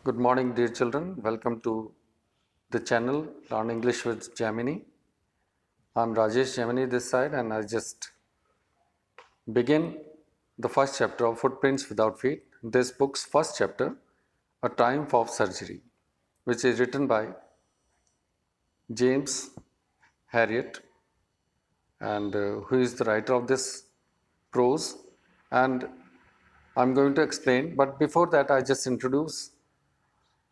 Good morning, dear children. Welcome to the channel Learn English with Gemini. I'm Rajesh Gemini this side, and I just begin the first chapter of Footprints Without Feet. This book's first chapter, A Triumph of Surgery, which is written by James Harriet, and who is the writer of this prose. And I'm going to explain, but before that, I just introduce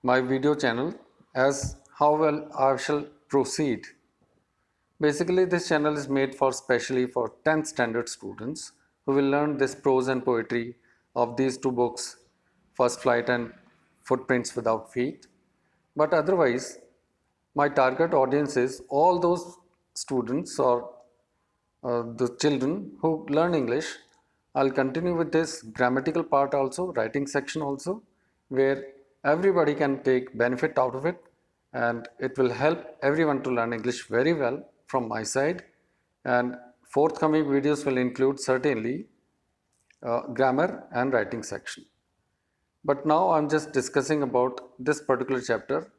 my video channel as how well I shall proceed. Basically, this channel is made for specially for 10th standard students who will learn this prose and poetry of these two books, First Flight and Footprints Without Feet. But otherwise, my target audience is all those students or the children who learn English. I'll continue with this grammatical part also, writing section also, where everybody can take benefit out of it, and it will help everyone to learn English very well from my side. And forthcoming videos will include certainly grammar and writing section. But now I'm just discussing about this particular chapter,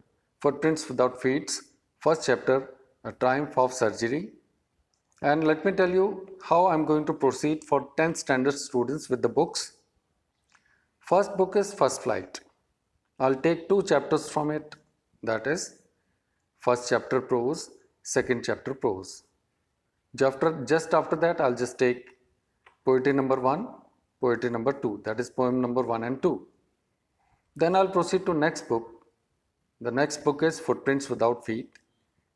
Footprints Without Feet, first chapter, A Triumph of Surgery. And let me tell you how I'm going to proceed for 10th standard students with the books. First book is First Flight. I'll take two chapters from it, that is first chapter prose, second chapter prose. Just after that, I'll just take poetry number 1, poetry number 2, that is poem number 1 and 2. Then I'll proceed to next book. The next book is Footprints Without Feet,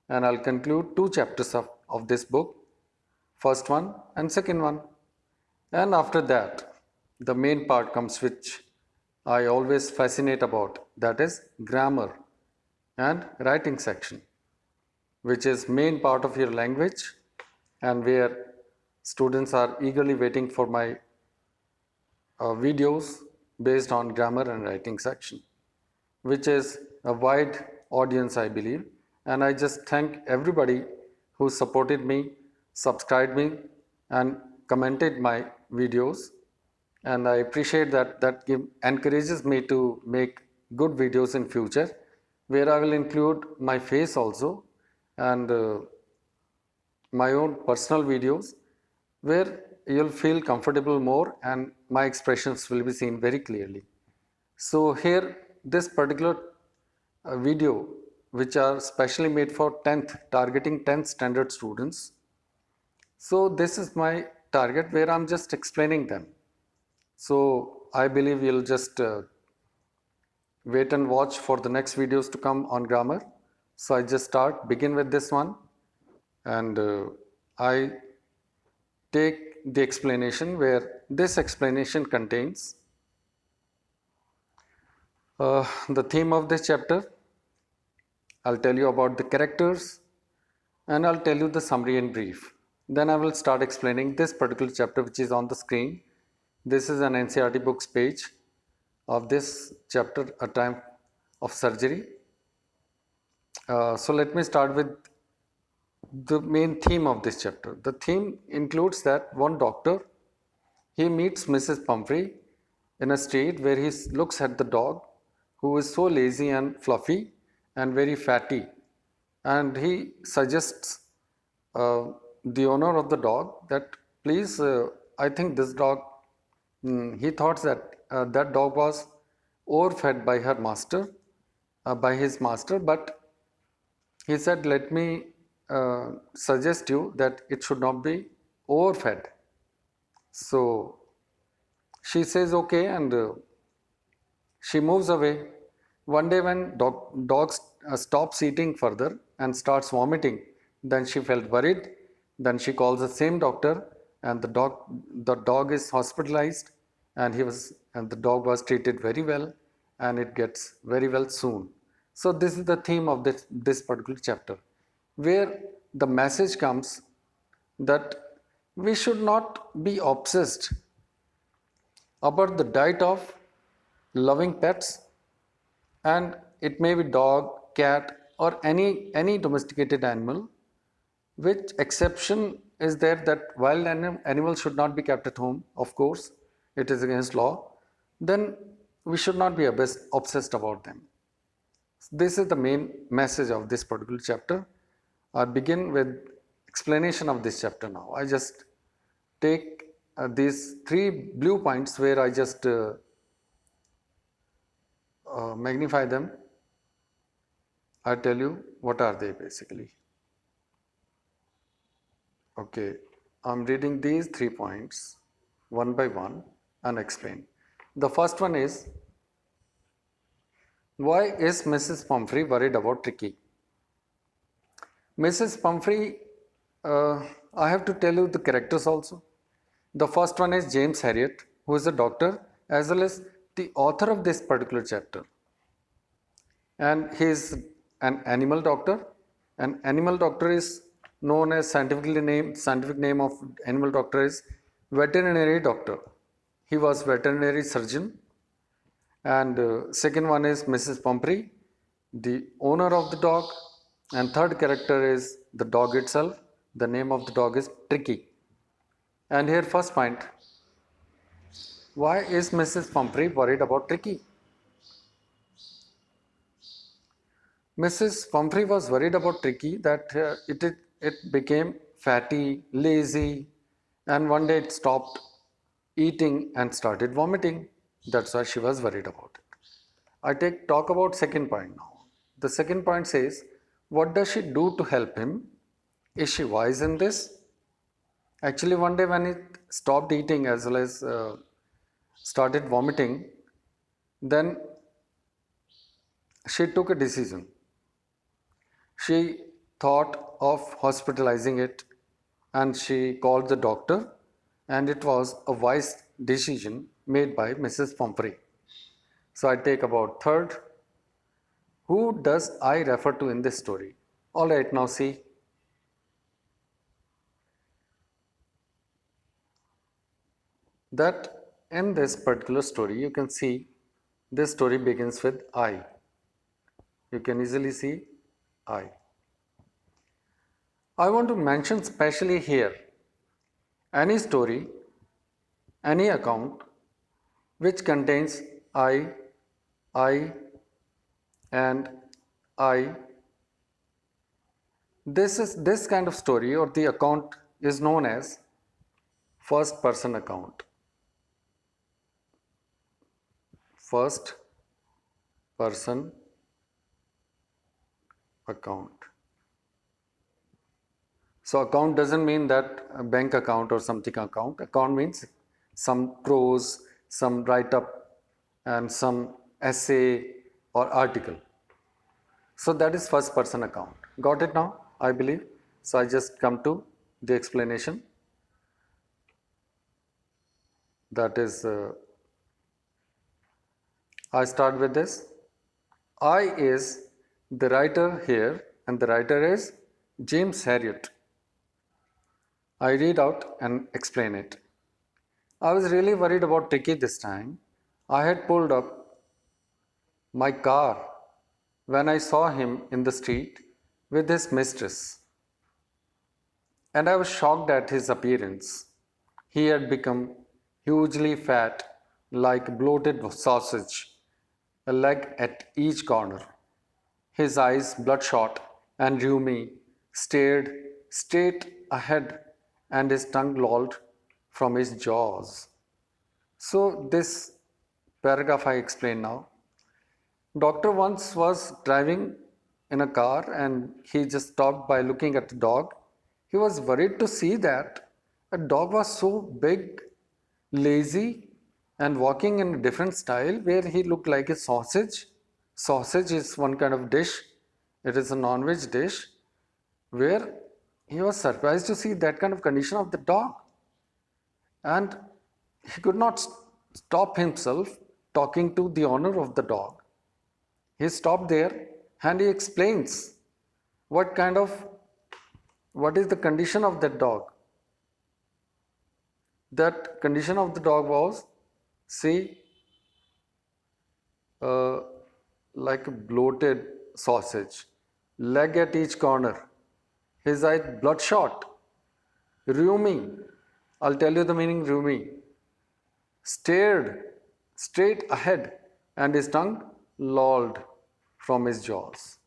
and I'll conclude two chapters of this book, first one and second one. And after that, the main part comes, which I always fascinate about, that is grammar and writing section, which is main part of your language and where students are eagerly waiting for my videos based on grammar and writing section, which is a wide audience, I believe. And I just thank everybody who supported me, subscribed me, and commented my videos. And I appreciate that encourages me to make good videos in future, where I will include my face also and my own personal videos, where you'll feel comfortable more and my expressions will be seen very clearly. So here, this particular video, which are specially made for 10th, targeting 10th standard students. So this is my target where I'm just explaining them. So I believe you'll just wait and watch for the next videos to come on grammar. So I just begin with this one, and I take the explanation, where this explanation contains the theme of this chapter. I'll tell you about the characters, and I'll tell you the summary in brief. Then I will start explaining this particular chapter, which is on the screen. This is an NCERT books page of this chapter, A Triumph of Surgery. So let me start with the main theme of this chapter. The theme includes that one doctor, he meets Mrs. Pumphrey in a street where he looks at the dog, who is so lazy and fluffy and very fatty, and he suggests the owner of the dog that please, I think this dog, he thought that that dog was overfed by her master, by his master, but he said, let me suggest you that it should not be overfed. So she says okay, and she moves away. One day when dog stops eating further and starts vomiting, then she felt worried. Then she calls the same doctor, and the dog is hospitalized, and the dog was treated very well, and it gets very well soon. So this is the theme of this particular chapter, where the message comes that we should not be obsessed about the diet of loving pets, and it may be dog, cat, or any domesticated animal, which exception is there that wild animals should not be kept at home, of course, it is against law. Then we should not be obsessed about them. This is the main message of this particular chapter. I begin with explanation of this chapter now. I just take these 3 blue points where I just magnify them. I tell you what are they basically. Okay, I'm reading these 3 points one by one and explain. The first one is, why is Mrs. Pumphrey worried about Tricky? Mrs. Pumphrey, I have to tell you the characters also. The first one is James Herriot, who is a doctor as well as the author of this particular chapter. And he is an animal doctor. An animal doctor is known as scientific name of animal doctor is veterinary doctor. He was veterinary surgeon. And second one is Mrs. Pumphrey, the owner of the dog. And third character is the dog itself. The name of the dog is Tricky. And here first point, why is Mrs. Pumphrey worried about Tricky? Mrs. Pumphrey was worried about Tricky that it became fatty, lazy, and one day it stopped eating and started vomiting. That's why she was worried about it. I talk about second point now. The second point says, what does she do to help him? Is she wise in this? Actually, one day when it stopped eating as well as started vomiting, then she took a decision. She thought of hospitalizing it and she called the doctor, and it was a wise decision made by Mrs. Pumphrey. So I take about third. Who does I refer to in this story? All right, now see. That in this particular story, you can see this story begins with I. You can easily see I. I want to mention specially here any story, any account which contains I, and I. This kind of story or the account is known as first person account. First person account. So account doesn't mean that a bank account or something account. Account means some prose, some write-up and some essay or article. So that is first person account. Got it now, I believe? So I just come to the explanation. That is, I start with this. I is the writer here and the writer is James Herriot. I read out and explain it. I was really worried about Tricky this time. I had pulled up my car when I saw him in the street with his mistress, and I was shocked at his appearance. He had become hugely fat, like bloated sausage, a leg at each corner. His eyes, bloodshot and rheumy, stared straight ahead, and his tongue lolled from his jaws. So, this paragraph I explain now. Doctor once was driving in a car and he just stopped by looking at the dog. He was worried to see that a dog was so big, lazy, and walking in a different style where he looked like a sausage. Sausage is one kind of dish, it is a non-veg dish, where he was surprised to see that kind of condition of the dog. And he could not stop himself talking to the owner of the dog. He stopped there and he explains what is the condition of that dog. That condition of the dog was, see, like a bloated sausage, leg at each corner, his eyes bloodshot, rheumy. I'll tell you the meaning rheumy. Stared straight ahead, and his tongue lolled from his jaws.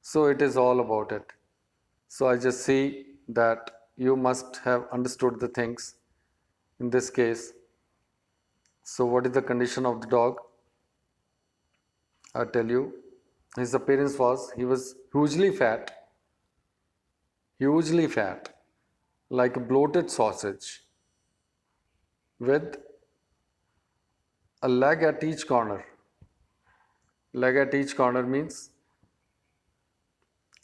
So it is all about it. So I just see that you must have understood the things in this case. So what is the condition of the dog? I tell you, his appearance was he was hugely fat, like a bloated sausage, with a leg at each corner. Leg at each corner means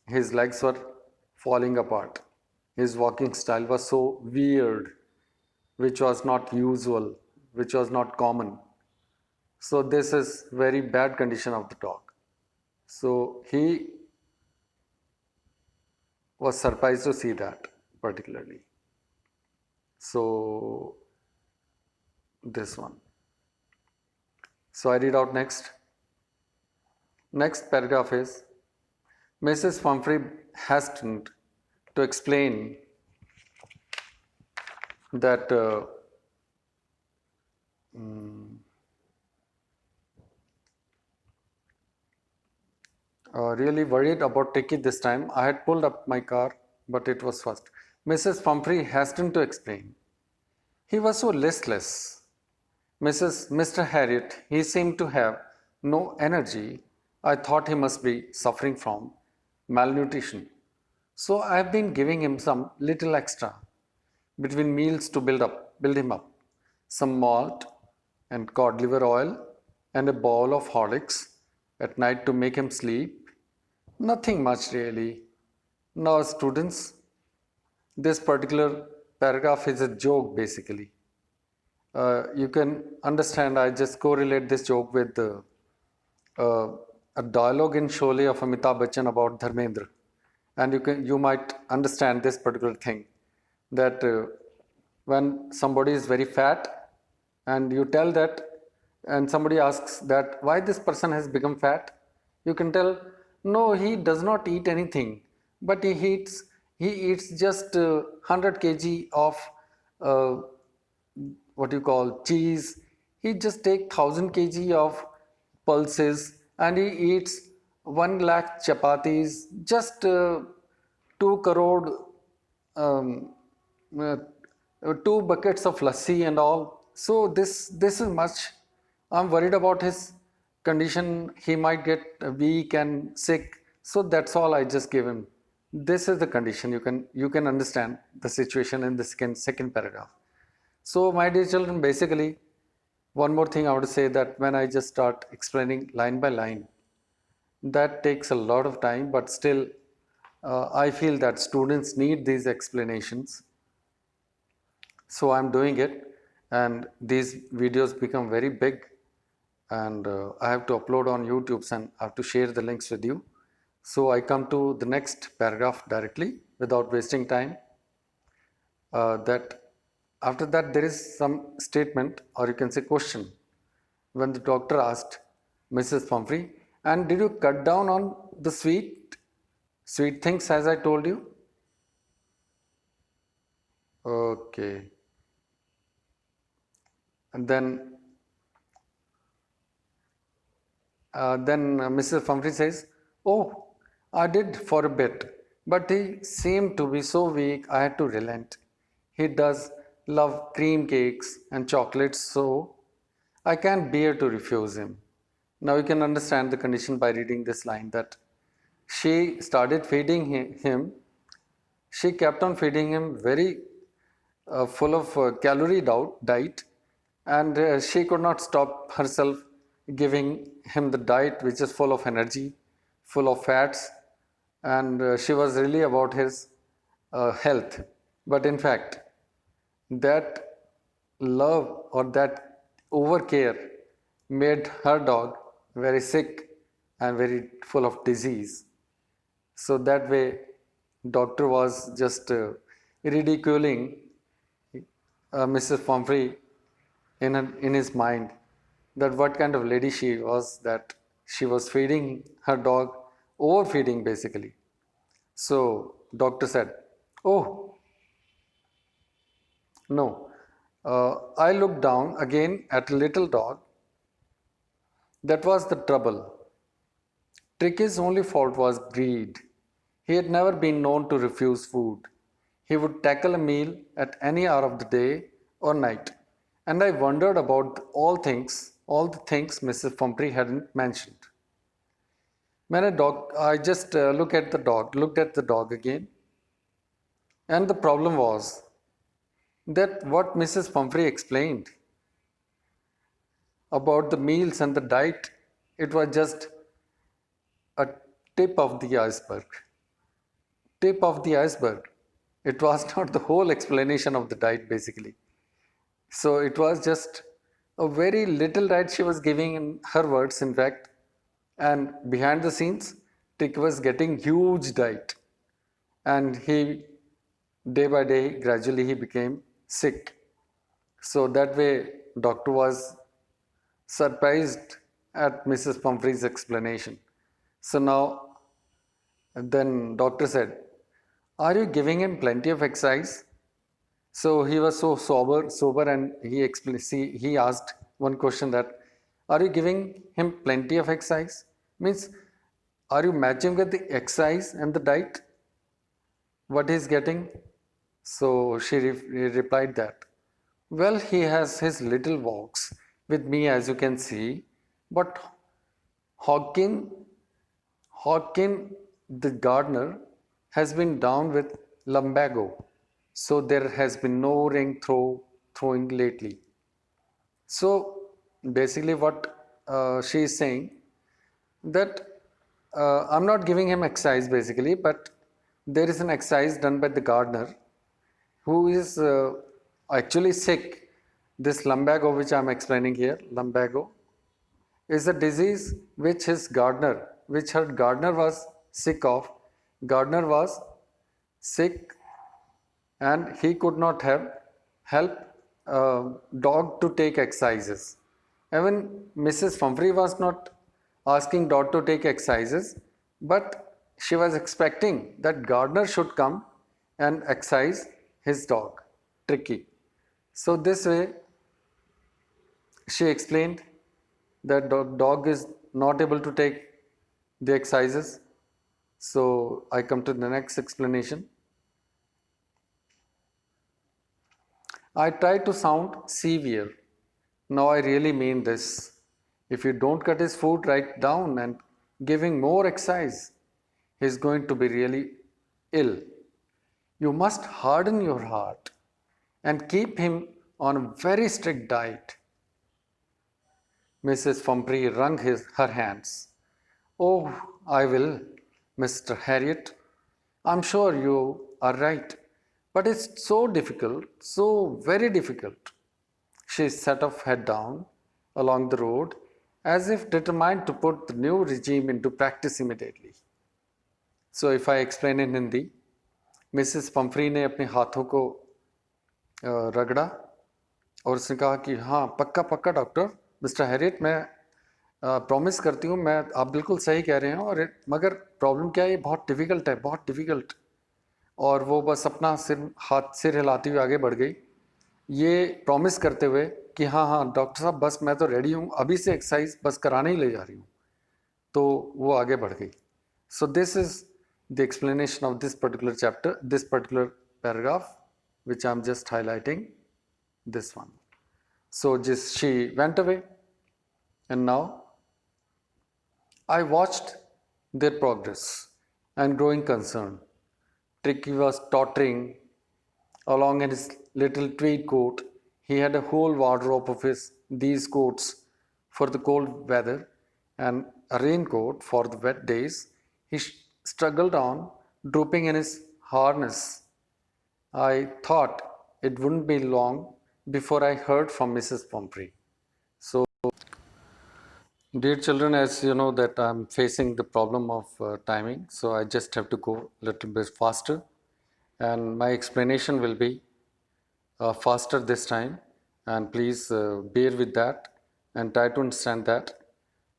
his legs were falling apart. His walking style was so weird, which was not usual, which was not common. So this is very bad condition of the dog. So he was surprised to see that particularly. So this one. So I read out next. Next paragraph is Mrs. Pumphrey hastened to explain that really worried about Tiki this time. I had pulled up my car, but it was fast. Mrs. Pumphrey hastened to explain. He was so listless. Mr. Harriet, he seemed to have no energy. I thought he must be suffering from malnutrition. So I have been giving him some little extra between meals to build him up. Some malt and cod liver oil and a bowl of Horlicks at night to make him sleep. Nothing much really. Now, students, this particular paragraph is a joke basically. You can understand, I just correlate this joke with uh, a dialogue in Sholay of Amitabh Bachchan about Dharmendra. And you might understand this particular thing that when somebody is very fat and you tell that, and somebody asks that why this person has become fat, you can tell no, he does not eat anything, but he eats just 100 kg of uh, what you call cheese. He just take 1000 kg of pulses and he eats 1 lakh chapatis, just 2 crore um, uh, 2 buckets of lassi and all. So this is much. I'm worried about his condition. He might get weak and sick. So that's all I just give him. This is the condition. You can understand the situation in the second paragraph. So, my dear children, basically, one more thing I would say that when I just start explaining line by line, that takes a lot of time, but still, I feel that students need these explanations. So, I'm doing it, and these videos become very big, and I have to upload on YouTube and I have to share the links with you. So, I come to the next paragraph directly without wasting time. That after that there is some statement or you can say question when the doctor asked Mrs. Pumphrey, and did you cut down on the sweet things as I told you? Okay. And then Mrs. Pumphrey says, oh, I did for a bit, but he seemed to be so weak I had to relent. He does love cream cakes and chocolates, so I can't bear to refuse him. Now you can understand the condition by reading this line that she started feeding him. She kept on feeding him very full of calorie diet, and she could not stop herself giving him the diet which is full of energy, full of fats, and she was really about his health. But in fact, that love or that overcare made her dog very sick and very full of disease. So that way, doctor was just ridiculing Mrs. Pumphrey in his mind that what kind of lady she was, that she was feeding her dog, overfeeding basically. So doctor said, "Oh no." I looked down again at a little dog That was the trouble. Tricky's only fault was greed. He had never been known to refuse food. He would tackle a meal at any hour of the day or night. And I wondered about all the things Mrs. Pumphrey hadn't mentioned. I just looked at the dog again. And the problem was that what Mrs. Pumphrey explained about the meals and the diet, it was just a tip of the iceberg. Tip of the iceberg. It was not the whole explanation of the diet, basically. So it was just a very little diet she was giving, in her words, in fact. And behind the scenes, Tick was getting huge diet. And he, day by day, gradually he became sick. So that way, doctor was surprised at Mrs. Pumphrey's explanation. So now, then doctor said, "Are you giving him plenty of exercise?" So he was so sober, and he asked one question that, "Are you giving him plenty of exercise?" Means, are you matching with the exercise and the diet? What he's getting? So she replied that, "Well, he has his little walks with me, as you can see, but Hawkin, Hawkin, the gardener, has been down with lumbago, so there has been no throwing lately." So basically, what she is saying that I'm not giving him exercise basically, but there is an exercise done by the gardener who is actually sick. This lumbago, which I'm explaining here, lumbago, is a disease which her gardener was sick of. Gardener was sick and he could not have help dog to take exercises. Even Mrs. Pumphrey was not asking dog to take exercises, but she was expecting that gardener should come and exercise his dog, Tricky. So this way, she explained that dog is not able to take the exercises. So I come to the next explanation. I try to sound severe. Now I really mean this. If you don't cut his food right down and giving more exercise, he's going to be really ill. You must harden your heart and keep him on a very strict diet. Mrs. Pumphrey wrung her hands. "Oh, I will, Mr. Harriet. I'm sure you are right. But it's so difficult, so very difficult." She set her head down along the road as if determined to put the new regime into practice immediately. So if I explain in Hindi, Mrs. Pumphrey ने अपने हाथों को रगड़ा और उसने कहा कि हाँ पक्का पक्का डॉक्टर मिस्टर हैरियट, मैं प्रॉमिस करती हूँ, मैं आप बिल्कुल सही कह रहे हैं, और मगर प्रॉब्लम क्या है, ये बहुत डिफ़िकल्ट है, बहुत डिफ़िकल्ट। और वो बस अपना सिर हिलाती हुई आगे बढ़ गई, ये प्रॉमिस करते हुए कि हाँ हाँ डॉक्टर साहब, बस मैं तो रेडी हूँ, अभी से एक्सरसाइज बस कराने ही ले जा रही हूँ। तो वो आगे बढ़ गई। So this is the explanation of this particular chapter, this particular paragraph which I'm just highlighting, this one. So she went away, and now I watched their progress and growing concern. Tricky was tottering along in his little tweed coat. He had a whole wardrobe of these coats for the cold weather and a raincoat for the wet days. He struggled on, drooping in his harness. I thought it wouldn't be long before I heard from Mrs. Pumphrey. So, dear children, as you know that I'm facing the problem of timing, so I just have to go a little bit faster, and my explanation will be faster this time, and please bear with that and try to understand that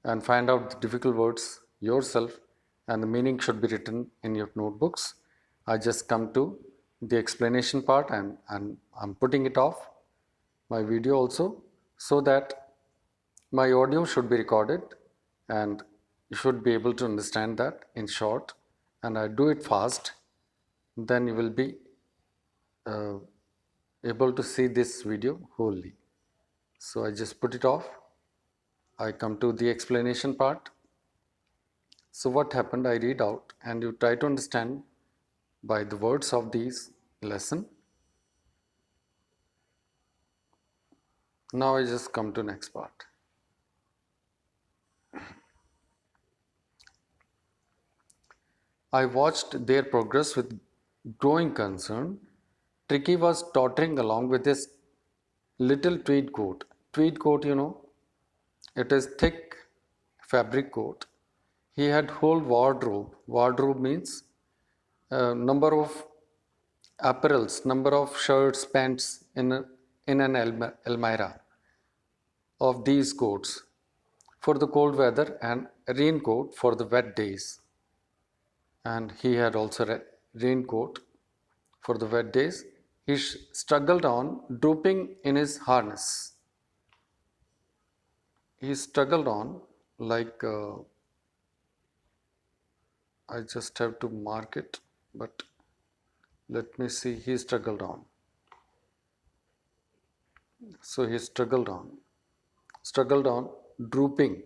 and find out the difficult words yourself, and the meaning should be written in your notebooks. I just come to the explanation part, and I'm putting it off my video also, so that My audio should be recorded and you should be able to understand that in short, and I do it fast, then you will be uh, able to see this video wholly. So I just put it off. I come to the explanation part. So what happened, I read out and you try to understand by the words of these lesson. Now I just come to next part. I watched their progress with growing concern. Tricky was tottering along with his little tweed coat. Tweed coat, it is thick fabric coat. He had whole wardrobe. Wardrobe means number of apparels, number of shirts, pants in an almirah of these coats for the cold weather and raincoat for the wet days. And he had also a raincoat for the wet days. He struggled on, drooping in his harness. He struggled on like I just have to mark it, but let me see. He struggled on. So he struggled on, drooping.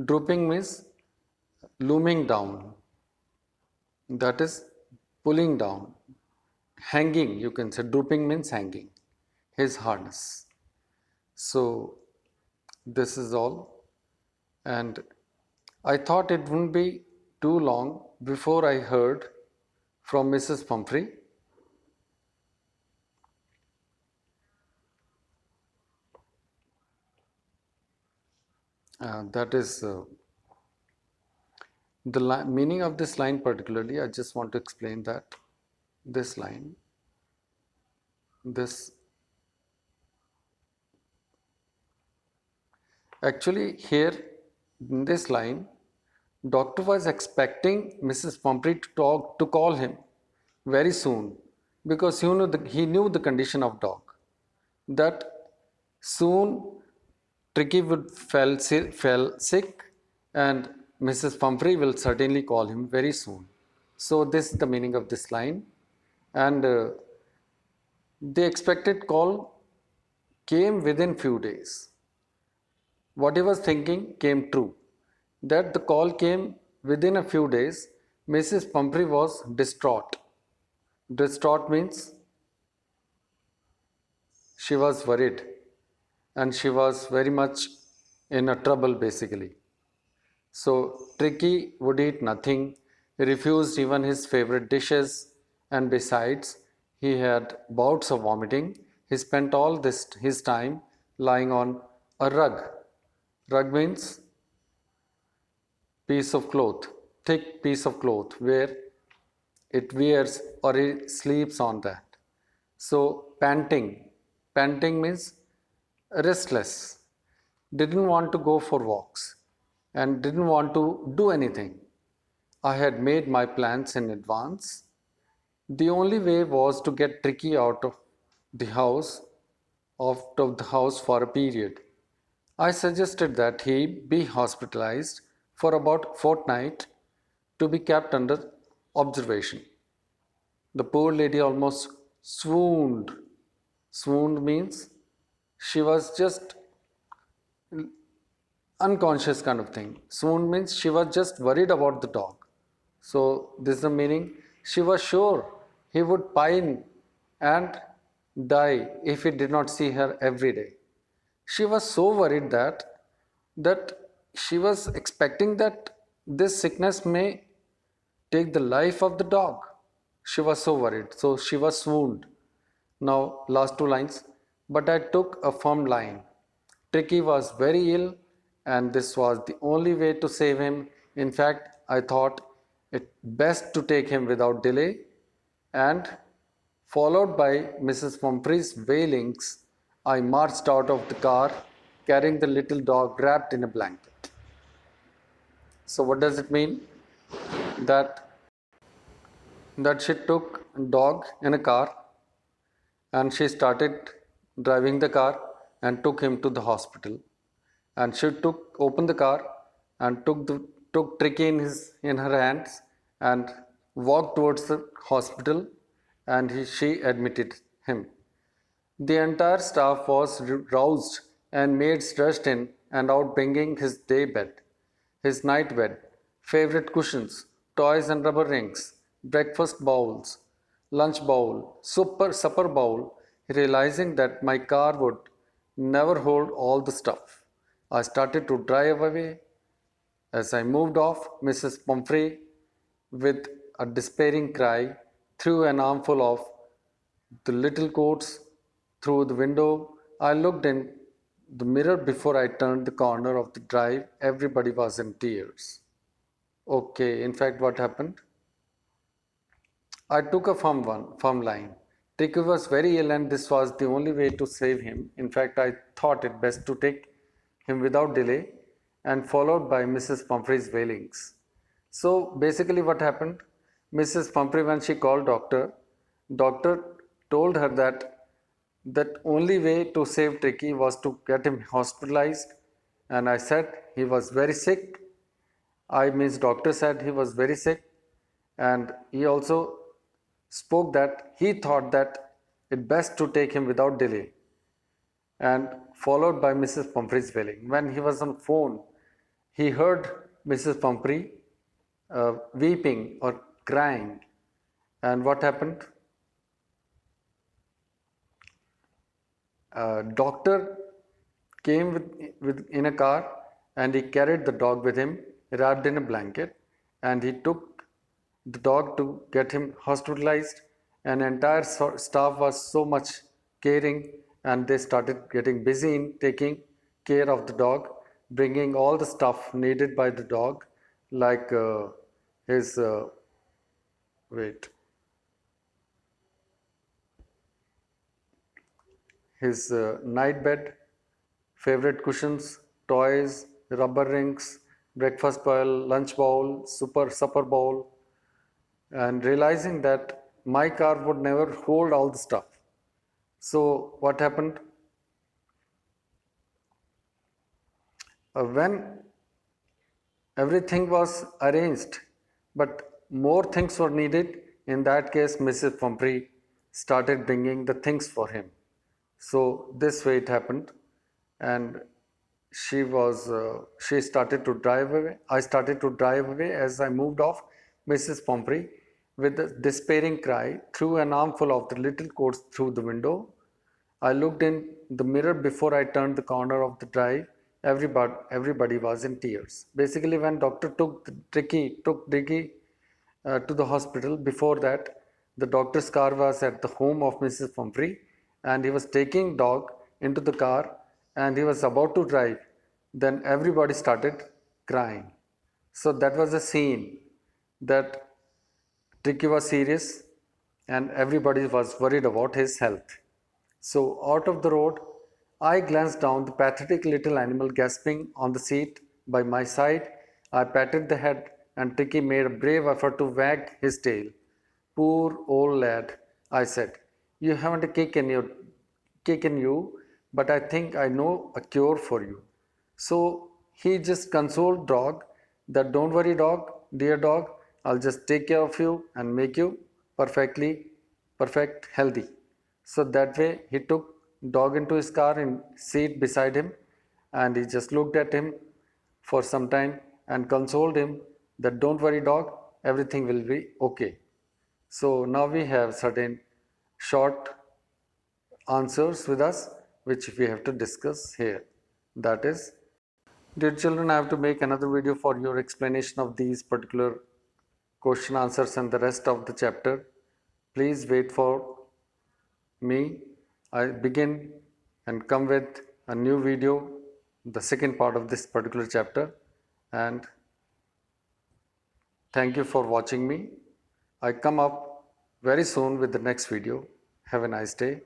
Drooping means looming down. That is pulling down, hanging. You can say drooping means hanging. His harness. So this is all, and I thought it wouldn't be too long before I heard from Mrs. Pumphrey. That is the meaning of this line particularly. I just want to explain that this line, this actually here in this line, doctor was expecting Mrs. Pumphrey to call him very soon because he knew the condition of dog. That soon Tricky would fell sick and Mrs. Pumphrey will certainly call him very soon. So this is the meaning of this line, and the expected call came within few days. What he was thinking came true. That the call came within a few days. Mrs. Pumphrey was distraught. Distraught means she was worried and she was very much in a trouble basically. So Tricky would eat nothing, he refused even his favorite dishes, and besides, he had bouts of vomiting. He spent all his time lying on a rug. Rug means piece of cloth, thick piece of cloth where it wears or it sleeps on that. So panting means restless, didn't want to go for walks and didn't want to do anything. I had made my plans in advance. The only way was to get Tricky the house, out of the house for a period. I suggested that he be hospitalized for about a fortnight to be kept under observation. The poor lady almost swooned. Swooned means she was just unconscious kind of thing. Swoon means she was just worried about the dog. So this is the meaning. She was sure he would pine and die if he did not see her every day. She was so worried that she was expecting that this sickness may take the life of the dog. She was so worried. So she was swooned. Now, last two lines. But I took a firm line. Tricky was very ill, and this was the only way to save him. In fact, I thought it best to take him without delay, and followed by Mrs. Pumphrey's wailings, I marched out of the car carrying the little dog wrapped in a blanket. So, what does it mean? That she took dog in a car and she started driving the car and took him to the hospital. and she opened the car and took Tricky in her hands and walked towards the hospital, and she admitted him. The entire staff was roused, and maids rushed in and out bringing his day bed, his night bed, favorite cushions, toys and rubber rings, breakfast bowls, lunch bowl, supper bowl, realizing that my car would never hold all the stuff. I started to drive away. As I moved off, Mrs. Pumphrey, with a despairing cry, threw an armful of the little coats through the window. I looked in the mirror before I turned the corner of the drive. Everybody was in tears. Okay, in fact, what happened? I took a firm line. Tricky was very ill, and this was the only way to save him. In fact, I thought it best to take him without delay, and followed by Mrs. Pumphrey's wailings. So basically, what happened? Mrs. Pumphrey, when she called doctor told her that only way to save Tricky was to get him hospitalized. And I said he was very sick. I means doctor said he was very sick, and he also spoke that he thought that it best to take him without delay, and followed by Mrs. Pumphrey's wailing. When he was on phone, he heard Mrs. Pumphrey weeping or crying, and what happened? Doctor came in a car, and he carried the dog with him, wrapped in a blanket, and he took the dog to get him hospitalized. And entire staff was so much caring, and they started getting busy in taking care of the dog, bringing all the stuff needed by the dog, like his wait his night bed, favorite cushions, toys, rubber rings, breakfast bowl, lunch bowl, supper bowl, and realizing that my car would never hold all the stuff. So what happened? When everything was arranged, but more things were needed, in that case, Mrs. Pumphrey started bringing the things for him. So this way it happened, and she started to drive away. I started to drive away. As I moved off, Mrs. Pumphrey, with a despairing cry, threw an armful of the little coats through the window. I looked in the mirror before I turned the corner of the drive. Everybody was in tears. Basically, when doctor took Tricky to the hospital. Before that, the doctor's car was at the home of Mrs. Pumphrey, and he was taking dog into the car, and he was about to drive. Then everybody started crying. So that was a scene that Tricky was serious, and everybody was worried about his health. So out of the road, I glanced down the pathetic little animal gasping on the seat by my side. I patted the head, and Tricky made a brave effort to wag his tail. Poor old lad, I said. You haven't a kick in you, but I think I know a cure for you. So he just consoled dog that don't worry dog, dear dog, I'll just take care of you and make you perfect healthy. So that way he took dog into his car and seat beside him, and he just looked at him for some time and consoled him that don't worry dog, everything will be okay. So now we have certain short answers with us which we have to discuss here. That is, dear children, I have to make another video for your explanation of these particular question answers and the rest of the chapter. Please wait for me. I begin and come with a new video, the second part of this particular chapter, and thank you for watching me. I come up very soon with the next video. Have a nice day.